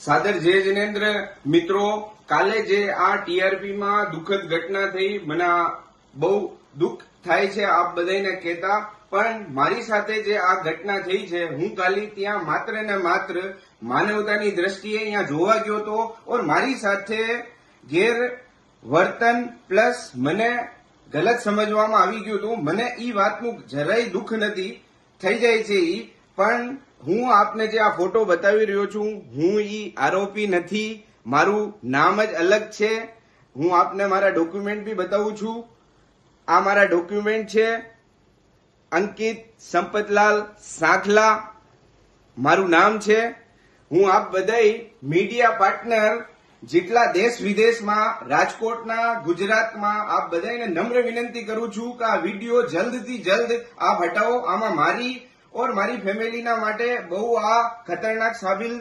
સાદર જય જિનેન્દ્ર મિત્રો, કાલે જે આ ટીઆરપી માં દુઃખદ ઘટના થઈ, મને બહુ દુઃખ થાય છે આપ બધાને કહેતા, પણ મારી સાથે જે આ ઘટના થઈ છે, હું કાલે ત્યાં માત્ર ને માત્ર માનવતાની દ્રષ્ટિએ અહીંયા જોવા ગયો હતો ઓર મારી સાથે ગેરવર્તન પ્લસ મને ગલત સમજવામાં આવી ગયું હતું. મને ઈ વાતનું જરાય દુઃખ નથી, થઈ જાય છે ઈ, પણ હું આપને જે આ ફોટો બતાવી રહ્યો છું, હું ઈ આરોપી નથી, મારું નામ જ અલગ છે. હું આપને મારા ડોક્યુમેન્ટ બી બતાવું છું. આ મારા ડોક્યુમેન્ટ છે. અંકિત સંપતલાલ સાંખલા મારું નામ છે. હું આપ બધાય મીડિયા પાર્ટનર જેટલા દેશ વિદેશમાં, રાજકોટના, ગુજરાતમાં, આપ બધાને નમ્ર વિનંતી કરું છું કે આ વિડીયો જલ્દથી જલ્દ આપ હટાવો. આમાં મારી ઓર મારી ફેમિલીના માટે બહુ આ ખતરનાક સાબિત